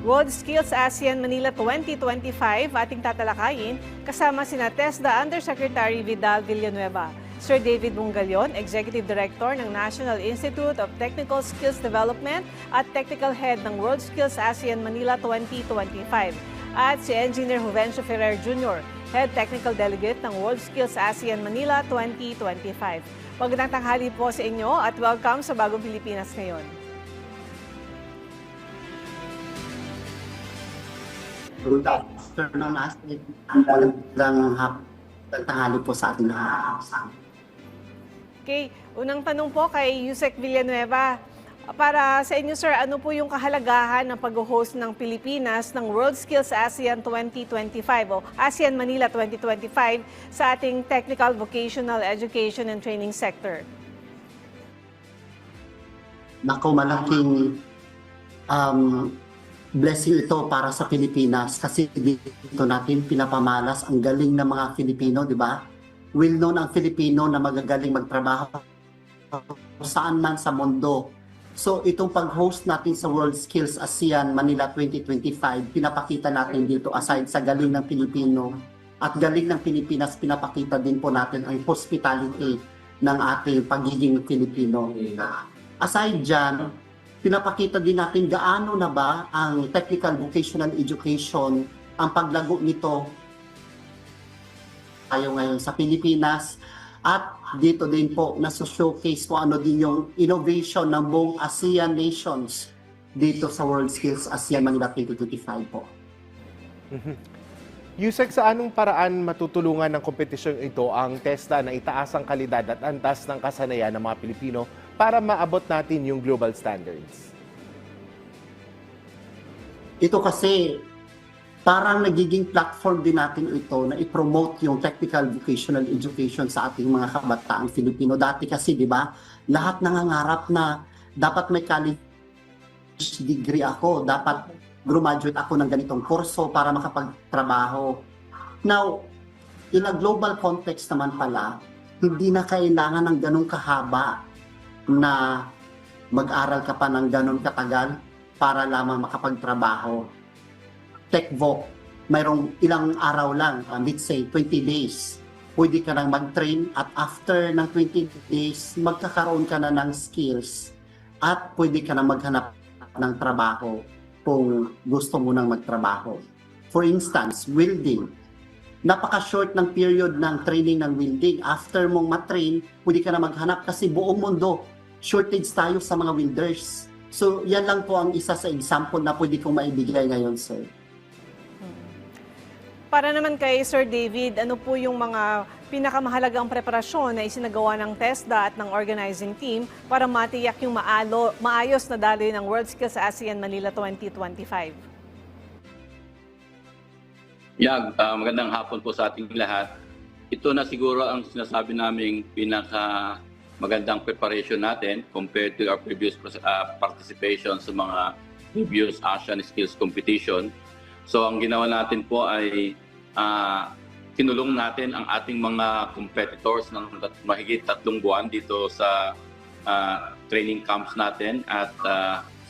World Skills ASEAN Manila 2025 ating tatalakayin kasama sina TESDA Undersecretary Vidal Villanueva, Sir David Bungalyon, Executive Director ng National Institute of Technical Skills Development at Technical Head ng World Skills ASEAN Manila 2025, at si Engineer Juvencio Ferrer Jr., Head Technical Delegate ng World Skills ASEAN Manila 2025. Magandang tanghali po sa inyo at welcome sa Bagong Pilipinas Ngayon. Good afternoon, Astrid. Magandang tanghali po sa ating lahat. Okay, unang tanong po kay Yusek Villanueva. Para sa inyo, sir, ano po yung kahalagahan ng pag-host ng Pilipinas ng World Skills ASEAN 2025 o ASEAN Manila 2025 sa ating technical, vocational, education and training sector? Naku, malaking blessing ito para sa Pilipinas kasi dito natin pinapamalas ang galing ng mga Filipino, di ba? Well known ang Filipino na magagaling magtrabaho saan man sa mundo. So itong pag-host natin sa World Skills ASEAN Manila 2025, pinapakita natin dito aside sa galing ng Pilipino at galing ng Pilipinas, pinapakita din po natin ang hospitality ng ating pagiging Filipino. Aside dyan, pinapakita din natin gaano na ba ang technical vocational education, ang paglago nito tayo ngayon sa Pilipinas. At dito din po nasa-showcase kung ano din yung innovation ng buong ASEAN nations dito sa World Skills ASEAN Manila 2025 po. Yusek, sa anong paraan matutulungan ng kompetisyon ito ang TESDA na itaas ang kalidad at antas ng kasanayan ng mga Pilipino para maabot natin yung global standards? Ito kasi parang nagiging platform din natin ito na i-promote yung technical vocational education sa ating mga kabataang Filipino. Dati kasi, di ba, lahat nangangarap na dapat may college degree ako, dapat graduate ako ng ganitong kurso para makapagtrabaho. Now, in a global context naman pala, hindi na kailangan ng ganong kahaba na mag-aral ka pa ng ganon katagal para lamang makapagtrabaho. TechVoc, mayroong ilang araw lang, let's say 20 days, pwede ka nang mag-train at after ng 20 days, magkakaroon ka na ng skills at pwede ka na maghanap ng trabaho kung gusto mo nang magtrabaho. For instance, welding. Napaka-short ng period ng training ng welding. After mong matrain, pwede ka na maghanap kasi buong mundo, shortage tayo sa mga welders. So, yan lang po ang isa sa example na pwede kong maibigay ngayon, sir. Para naman kay Sir David, ano po yung mga pinakamahalagang preparasyon na isinagawa ng TESDA at ng organizing team para matiyak yung maayos na daloy ng World Skills ASEAN Manila 2025? Magandang hapon po sa ating lahat. Ito na siguro ang sinasabi naming pinaka magandang preparation natin compared to our previous participation sa mga previous ASEAN Skills Competition. So ang ginawa natin po ay kinulong natin ang ating mga competitors ng mahigit 3 buwan dito sa training camps natin at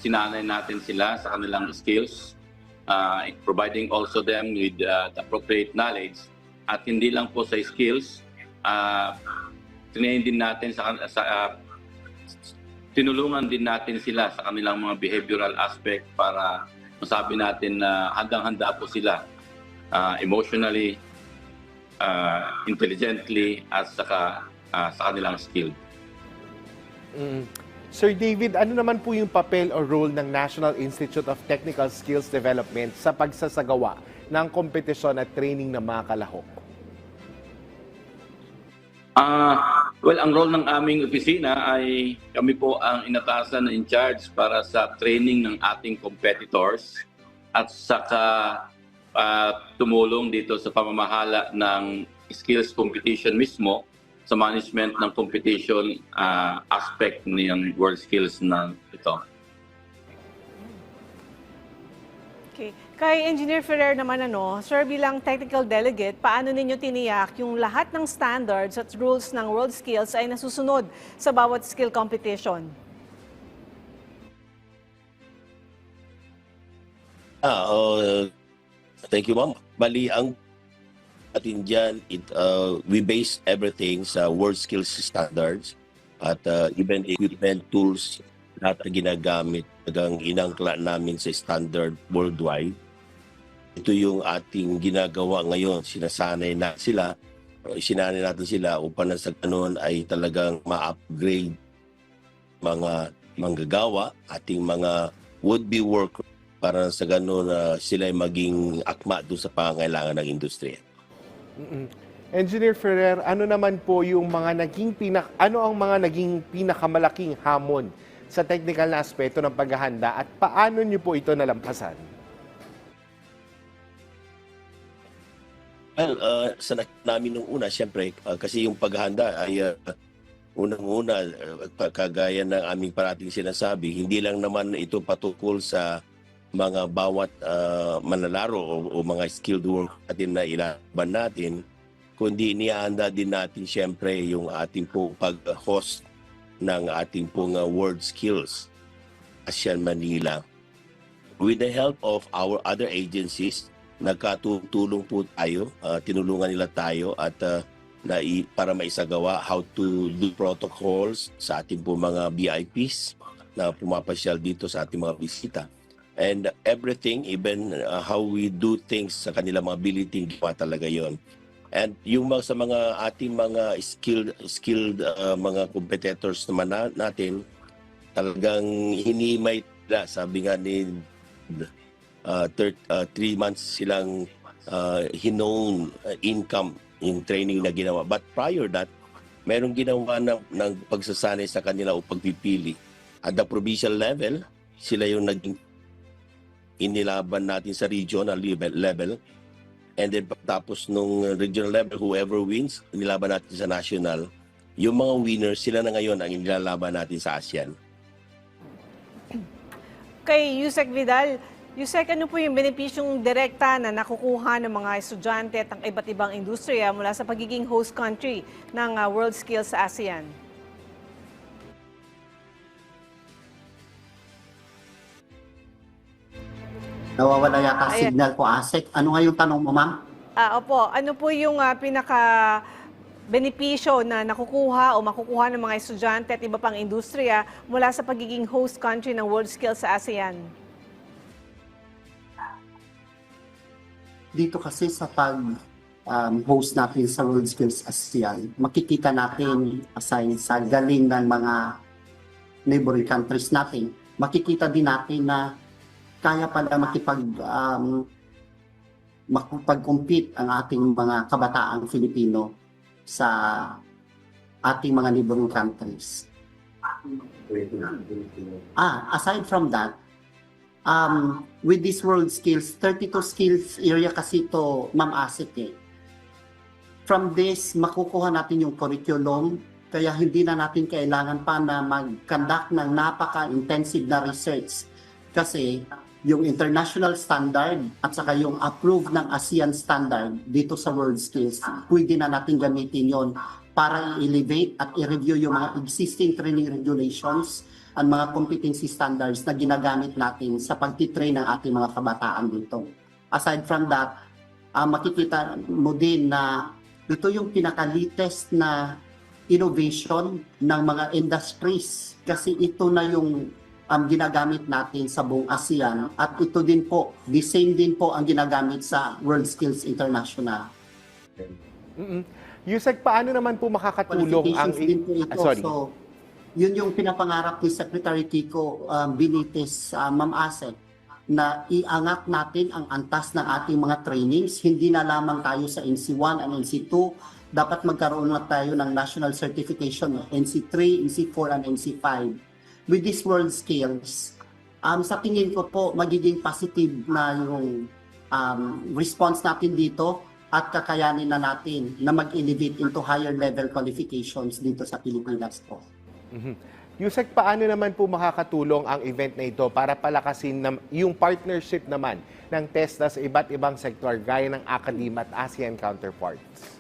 sinanay natin sila sa kanilang skills, providing also them with the appropriate knowledge. At hindi lang po sa skills, tinulungan din natin sila sa kanilang mga behavioral aspect para masabi natin na handang-handa po sila emotionally, intelligently, at sa kanilang skill. Sir David, ano naman po yung papel o role ng National Institute of Technical Skills Development sa pagsasagawa ng kompetisyon at training ng mga kalahok? Well, ang role ng aming opisina ay kami po ang inatasan na in charge para sa training ng ating competitors at saka tumulong dito sa pamamahala ng skills competition mismo sa management ng competition aspect ng World Skills na ito. Okay. Kay Engineer Ferrer naman, sir, bilang technical delegate, paano ninyo tiniyak yung lahat ng standards at rules ng World Skills ay nasusunod sa bawat skill competition? Thank you, ma'am. Bali, ang atin dyan, we base everything sa world skills standards at even equipment tools lahat na ginagamit hanggang inangkla namin sa standard worldwide. Ito yung ating ginagawa ngayon. Sinasanay na sila, isinanay natin sila upang na sa ganun ay talagang ma-upgrade mga manggagawa, ating mga would-be workers para sa ganun sila ay maging akma doon sa pangangailangan ng industriya. Engineer Ferrer, ano naman po yung mga ano ang mga naging pinakamalaking hamon sa technical na aspeto ng paghahanda at paano niyo po ito nalampasan? Well, sa namin nung una, siyempre, kasi yung paghahanda ay unang-una, kagaya ng aming parating sinasabi, hindi lang naman ito patukol sa mga bawat manlalaro o mga skilled work natin na ilaban natin, kundi iniahanda din natin siyempre yung ating pong pag-host ng ating pong World Skills ASEAN Manila. With the help of our other agencies, nagkatulong po tayo, tinulungan nila tayo at para maisagawa how to do protocols sa ating po mga VIPs na pumapasyal dito sa ating mga bisita. And everything, even how we do things sa kanilang mga ability, gawa talaga yon. And yung sa mga ating mga skilled mga competitors naman natin, talagang hinimay nila. Sabi nga ni 3 months silang hinown income yung training na ginawa. But prior that, merong ginawa ng pagsasanay sa kanila o pagpipili. At the provincial level, sila yung naging inilaban natin sa regional level. And then tapos nung regional level, whoever wins, inilaban natin sa national. Yung mga winners, sila na ngayon ang inilalaban natin sa ASEAN. Kay Yusek Vidal, Yusek, ano po yung benepisyong direkta na nakukuha ng mga estudyante at ang iba't ibang industriya mula sa pagiging host country ng World Skills sa ASEAN? Nawawala yata Ayan. signal po, Asek. Ano nga yung tanong mo, ma'am? Opo, ano po yung pinaka-benepisyo na nakukuha o makukuha ng mga estudyante at iba pang industriya mula sa pagiging host country ng World Skills sa ASEAN? Dito kasi sa pag-host natin sa World Skills ASEAN, makikita natin aside sa galing ng mga neighboring countries natin, makikita din natin na kaya pala makipag-compete ang ating mga kabataang Filipino sa ating mga neighboring countries. Aside from that, with this world skills, 32 skills area kasi ito, Ma'am Asik eh. From this, makukuha natin yung curriculum, kaya hindi na natin kailangan pa na mag-conduct ng napaka-intensive na research. Kasi yung international standard at saka yung approved ng ASEAN standard dito sa world skills, pwede na natin gamitin yon para i-elevate at i-review yung mga existing training regulations at mga competency standards na ginagamit natin sa pagtitrain ng ating mga kabataan dito. Aside from that, makikita mo din na ito yung pinaka-latest na innovation ng mga industries kasi ito na yung ginagamit natin sa buong ASEAN at ito din po, the same din po ang ginagamit sa World Skills International. Yusek, paano naman po makakatulong ang... Qualifications din po ito. Sorry. So, yun yung pinapangarap ni Secretary Kiko Benitez, Ma'am Asek, na iangat natin ang antas ng ating mga trainings. Hindi na lamang tayo sa NC1 and NC2. Dapat magkaroon na tayo ng national certification, NC3, NC4, and NC5. With these world skills, sa tingin ko po, magiging positive na yung response natin dito at kakayanin na natin na mag-elevate into higher level qualifications dito sa Pilipinas po. Yusek, paano naman po makakatulong ang event na ito para palakasin yung partnership naman ng TESDA sa iba't ibang sektor gaya ng academia at ASEAN counterparts?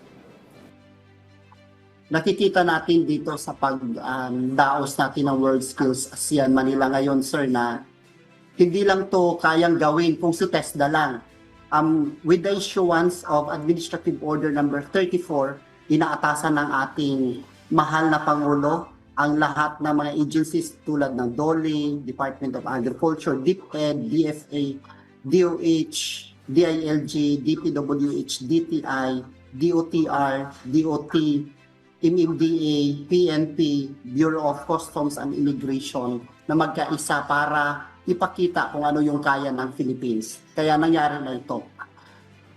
Nakikita natin dito sa pagdaos natin ng World Skills ASEAN Manila ngayon, sir, na hindi lang to kayang gawin kung si TESDA lang. With the issuance of Administrative Order number 34, inaatasan ng ating mahal na Pangulo ang lahat ng mga agencies tulad ng DOLE, Department of Agriculture, DepEd, DFA, DOH, DILG, DPWH, DTI, DOTR, DOT, MMDA, PNP, Bureau of Customs and Immigration na magkaisa para ipakita kung ano yung kaya ng Philippines. Kaya nangyari na ito.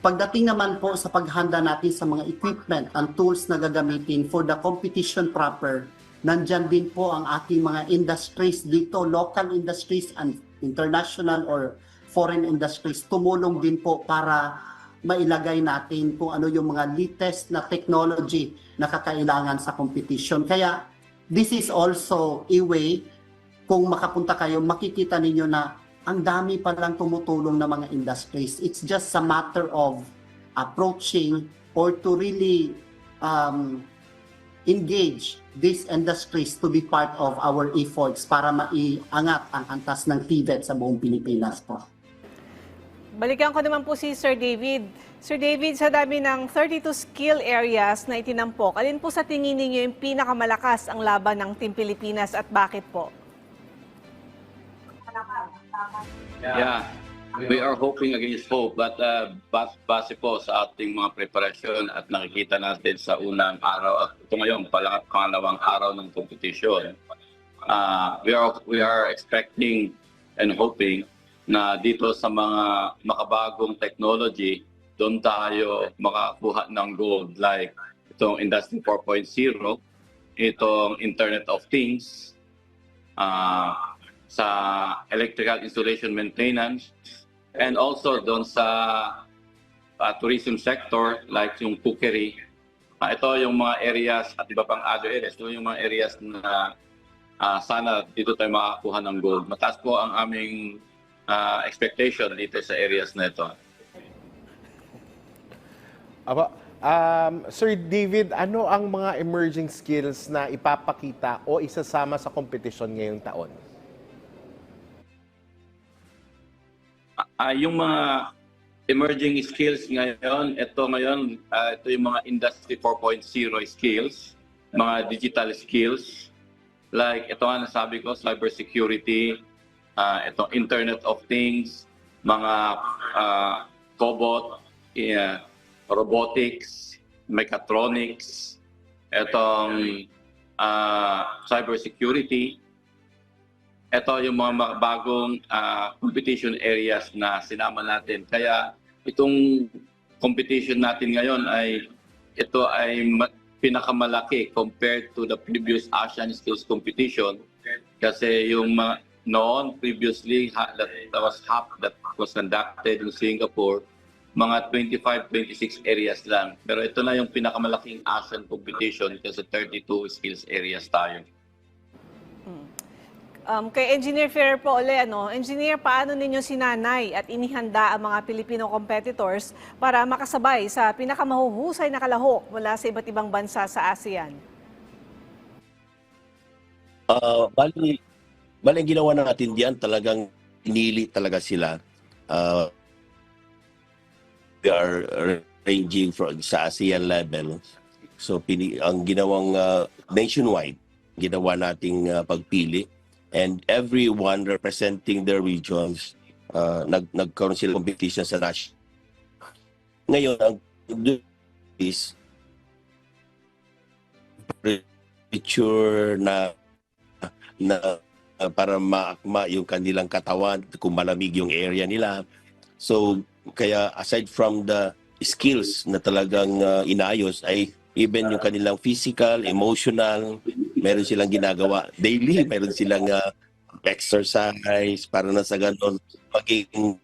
Pagdating naman po sa paghanda natin sa mga equipment and tools na gagamitin for the competition proper, nandyan din po ang ating mga industries dito, local industries and international or foreign industries. Tumulong din po para mailagay natin kung ano yung mga latest na technology na kakailangan sa competition. Kaya this is also a way, kung makapunta kayo, makikita ninyo na ang dami palang tumutulong na mga industries. It's just a matter of approaching or to really engage these industries to be part of our efforts para maiangat ang antas ng TVET sa buong Pilipinas po. Balikan ko naman po si Sir David. Sir David, sa dami ng 32 skill areas na itinampok, alin po sa tingin ninyo yung pinakamalakas ang laban ng Team Pilipinas at bakit po? Yeah, we are hoping against hope, but base po sa ating mga preparation at nakikita natin sa unang araw at ito ngayon, pangalawang araw ng competition, we are expecting and hoping na dito sa mga makabagong technology, doon tayo makakuha ng gold like itong Industry 4.0, itong Internet of Things, sa electrical installation maintenance, and also doon sa tourism sector like yung cookery. Ito yung mga areas at iba pang other areas. Ito yung mga areas na sana dito tayo makakuha ng gold. Mataas po ang aming expectation dito sa areas na ito. Sir David, ano ang mga emerging skills na ipapakita o isasama sa competition ngayong taon? Yung mga emerging skills ngayon, ito yung mga Industry 4.0 skills, mga digital skills, like ito nga nasabi ko, cybersecurity, itong Internet of Things, mga cobot, robotics, mechatronics, itong cybersecurity. Ito yung mga bagong competition areas na sinama natin. Kaya itong competition natin ngayon ito ay pinakamalaki compared to the previous Asian Skills Competition. Kasi yung noon, previously, that was conducted in Singapore, mga 25-26 areas lang. Pero ito na yung pinakamalaking Asian competition kasi 32 skills areas tayo. Kay Engineer Ferrer po ulit, Engineer, paano ninyo sinanay at inihanda ang mga Filipino competitors para makasabay sa pinakamahuhusay na kalahok mula sa iba't ibang bansa sa ASEAN? Bali ang ginawa natin diyan, talagang pinili talaga sila. We are ranging from sa ASEAN level. So ang ginawang nationwide, ginawa nating pagpili. And everyone representing their regions, nagkaroon sila competition sa national. Ngayon, ang is picture na para maakma yung kanilang katawan, kung malamig yung area nila. So, kaya aside from the skills na talagang inayos, ay even yung kanilang physical, emotional, meron silang ginagawa daily, meron silang exercise para na sa ganon maging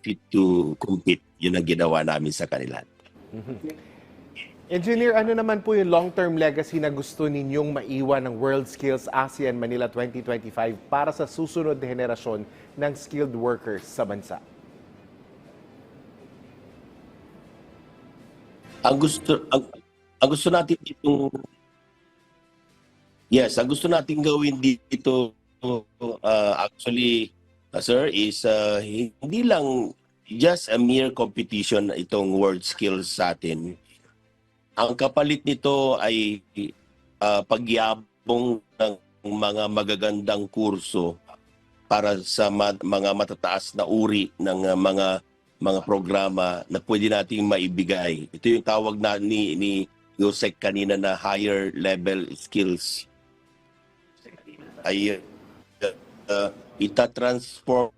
fit to compete. Yun ang ginawa namin sa kanila. Engineer, ano naman po yung long-term legacy na gusto ninyong maiwan ng World Skills ASEAN Manila 2025 para sa susunod na henerasyon ng skilled workers sa bansa? Ang gusto natin ditong ang gusto natin gawin dito actually, sir, is hindi lang just a mere competition itong world skills sa atin. Ang kapalit nito ay pagyabong ng mga magagandang kurso para sa mga matataas na uri ng mga programa na pwede nating maibigay. Ito yung tawag na ni Yusek kanina na higher level skills. Ay itatransform.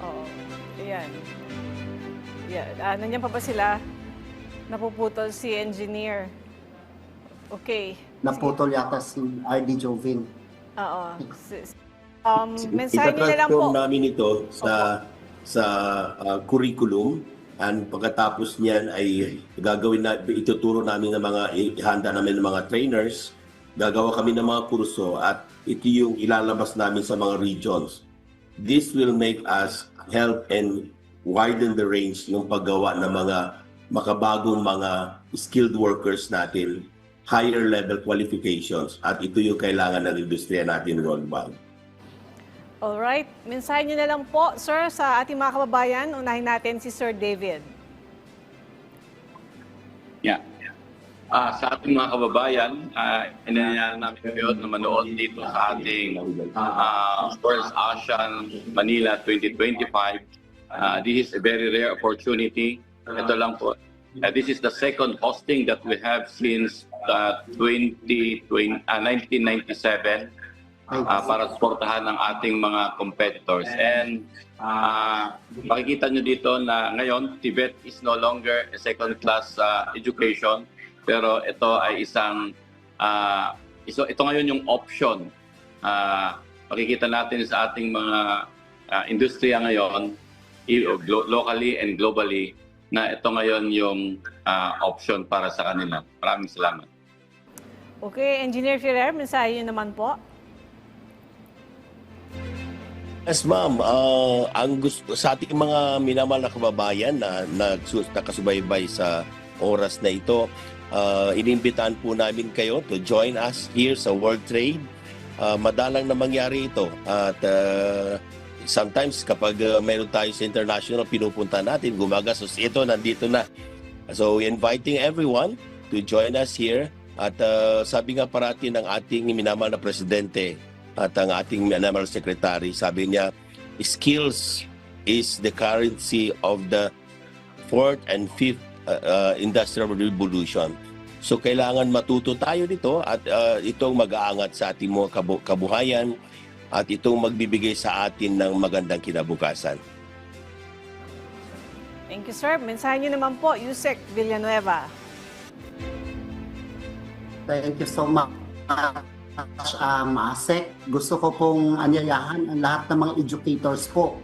Oo. Ayan. Yeah. Nandiyan pa ba sila? Napuputol si engineer. Okay. Naputol yata si RD Jovin. Oo. Mensahe niyo na lang po. Itatransform namin ito sa curriculum, and pagkatapos niyan ay ituturo namin ng ihanda namin ng mga trainers, gagawa kami ng mga kurso at ito yung ilalabas namin sa mga regions. This will make us help and widen the range ng paggawa ng mga makabagong mga skilled workers natin, higher level qualifications, at ito yung kailangan ng industriya natin worldwide. Alright. Mensahe niyo na lang po, sir, sa ating mga kababayan. Unahin natin si Sir David. Yeah. Sa ating mga kababayan, inanyayahan namin kayo na manood dito sa ating First ASEAN Manila 2025. This is a very rare opportunity. Ito lang po. This is the second hosting that we have since 1997 para suportahan ng ating mga competitors. And makikita nyo dito na ngayon, TVET is no longer a second-class education, pero ito ay ito ngayon yung option. Makikita natin sa ating mga industriya ngayon, locally and globally, na ito ngayon yung option para sa kanila. Maraming salamat. Okay, Engineer Ferrer, mensahe niyo naman po. Yes, ma'am. Ang gusto sa ating mga minamahal na kababayan na nakasubaybay sa oras na ito, inimbitahan po namin kayo to join us here sa World Trade. Madalang na mangyari ito. At sometimes kapag mayroon tayo sa international, pinupunta natin, gumagastos. Ito, nandito na. So, inviting everyone to join us here. At sabi nga parati ng ating minamahal na presidente, at ang ating National Secretary, sabi niya, skills is the currency of the 4th and 5th Industrial Revolution. So kailangan matuto tayo dito at itong mag-aangat sa ating mga kabuhayan at itong magbibigay sa atin ng magandang kinabukasan. Thank you, sir. Mensahe niyo naman po, Yusek Villanueva. Thank you so much. Asek, gusto ko pong anyayahan ang lahat ng mga educators po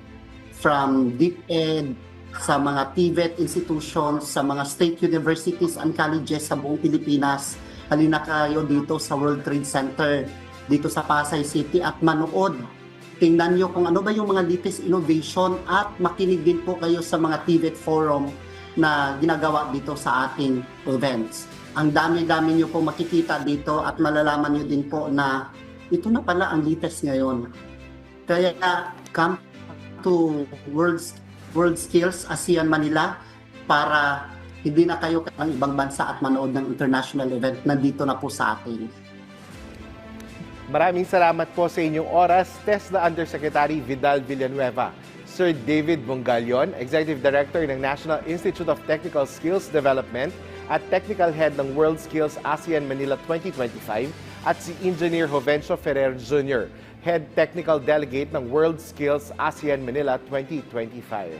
from DepEd, sa mga TVET institutions, sa mga state universities and colleges sa buong Pilipinas. Halina kayo dito sa World Trade Center, dito sa Pasay City at manood. Tingnan nyo kung ano ba yung mga latest innovation at makinig din po kayo sa mga TVET forum na ginagawa dito sa ating events. Ang dami-dami nyo po makikita dito at malalaman nyo din po na ito na pala ang latest ngayon. Kaya come to World Skills ASEAN Manila para hindi na kayo ng ibang bansa at manood ng international event. Nandito na po sa atin. Maraming salamat po sa inyong oras, TESDA Undersecretary Vidal Villanueva. Sir David Bongalion, Executive Director ng National Institute of Technical Skills Development at Technical Head ng World Skills ASEAN Manila 2025, at si Engineer Jovencio Ferrer Jr., Head Technical Delegate ng World Skills ASEAN Manila 2025.